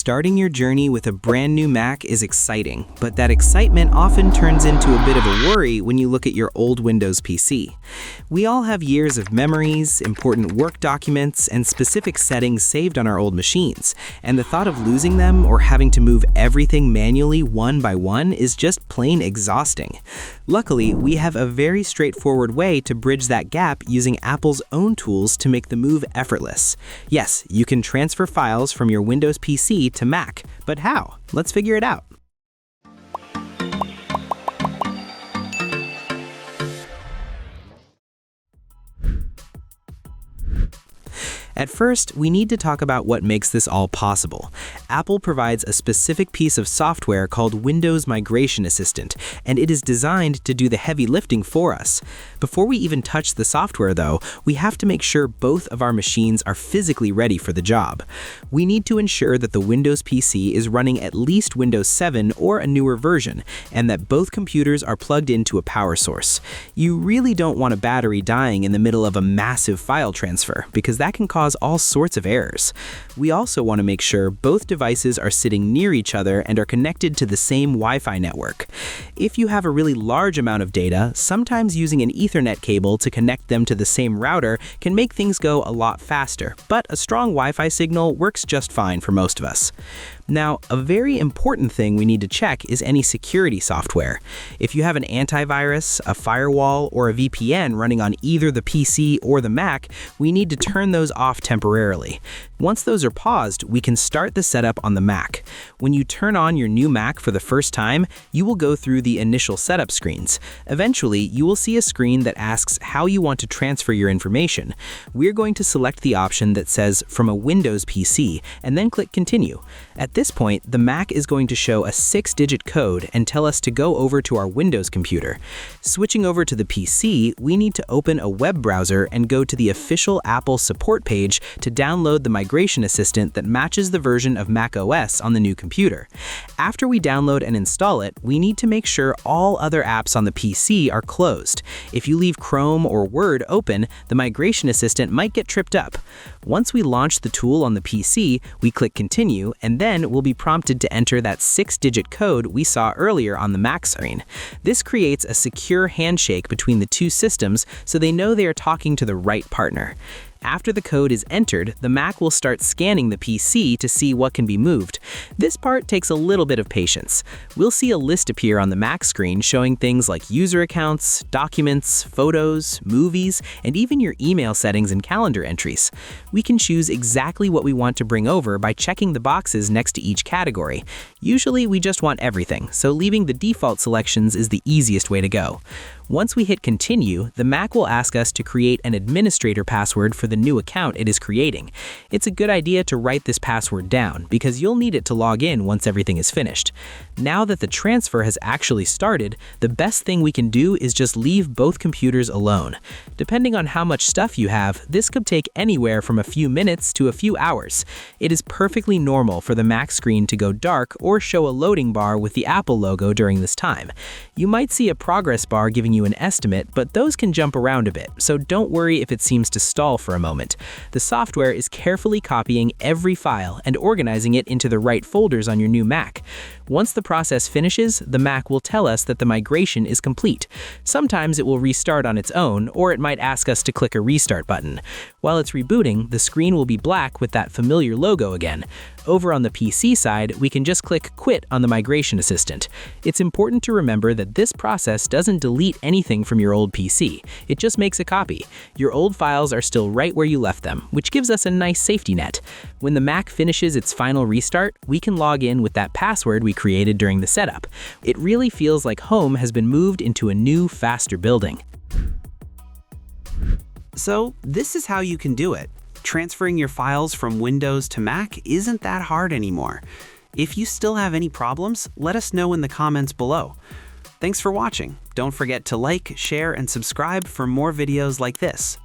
Starting your journey with a brand new Mac is exciting, but that excitement often turns into a bit of a worry when you look at your old Windows PC. We all have years of memories, important work documents, and specific settings saved on our old machines, and the thought of losing them or having to move everything manually one by one is just plain exhausting. Luckily, we have a very straightforward way to bridge that gap using Apple's own tools to make the move effortless. Yes, you can transfer files from your Windows PC to Mac, but how? Let's figure it out. At first, we need to talk about what makes this all possible. Apple provides a specific piece of software called Windows Migration Assistant, and it is designed to do the heavy lifting for us. Before we even touch the software, though, we have to make sure both of our machines are physically ready for the job. We need to ensure that the Windows PC is running at least Windows 7 or a newer version, and that both computers are plugged into a power source. You really don't want a battery dying in the middle of a massive file transfer, because that can cause all sorts of errors. We also want to make sure both devices are sitting near each other and are connected to the same Wi-Fi network. If you have a really large amount of data, sometimes using an Ethernet cable to connect them to the same router can make things go a lot faster, but a strong Wi-Fi signal works just fine for most of us. Now, a very important thing we need to check is any security software. If you have an antivirus, a firewall, or a VPN running on either the PC or the Mac, we need to turn those off temporarily. Once those are paused, we can start the setup on the Mac. When you turn on your new Mac for the first time, you will go through the initial setup screens. Eventually, you will see a screen that asks how you want to transfer your information. We're going to select the option that says from a Windows PC and then click Continue. At this point, the Mac is going to show a 6-digit code and tell us to go over to our Windows computer. Switching over to the PC, we need to open a web browser and go to the official Apple support page to download the migration assistant that matches the version of macOS on the new computer. After we download and install it, we need to make sure all other apps on the PC are closed. If you leave Chrome or Word open, the migration assistant might get tripped up. Once we launch the tool on the PC, we click Continue, and then we'll be prompted to enter that 6-digit code we saw earlier on the Mac screen. This creates a secure handshake between the two systems so they know they are talking to the right partner. After the code is entered, the Mac will start scanning the PC to see what can be moved. This part takes a little bit of patience. We'll see a list appear on the Mac screen showing things like user accounts, documents, photos, movies, and even your email settings and calendar entries. We can choose exactly what we want to bring over by checking the boxes next to each category. Usually, we just want everything, so leaving the default selections is the easiest way to go. Once we hit Continue, the Mac will ask us to create an administrator password for the new account it is creating. It's a good idea to write this password down because you'll need it to log in once everything is finished. Now that the transfer has actually started, the best thing we can do is just leave both computers alone. Depending on how much stuff you have, this could take anywhere from a few minutes to a few hours. It is perfectly normal for the Mac screen to go dark or show a loading bar with the Apple logo during this time. You might see a progress bar giving you an estimate, but those can jump around a bit, so don't worry if it seems to stall for a moment. The software is carefully copying every file and organizing it into the right folders on your new Mac. Once the process finishes, the Mac will tell us that the migration is complete. Sometimes it will restart on its own, or it might ask us to click a restart button. While it's rebooting, the screen will be black with that familiar logo again. Over on the PC side, we can just click Quit on the migration assistant. It's important to remember that this process doesn't delete anything from your old PC. It just makes a copy. Your old files are still right where you left them, which gives us a nice safety net. When the Mac finishes its final restart, we can log in with that password we created during the setup. It really feels like home has been moved into a new, faster building. So, this is how you can do it. Transferring your files from Windows to Mac isn't that hard anymore. If you still have any problems, let us know in the comments below. Thanks for watching. Don't forget to like, share, and subscribe for more videos like this.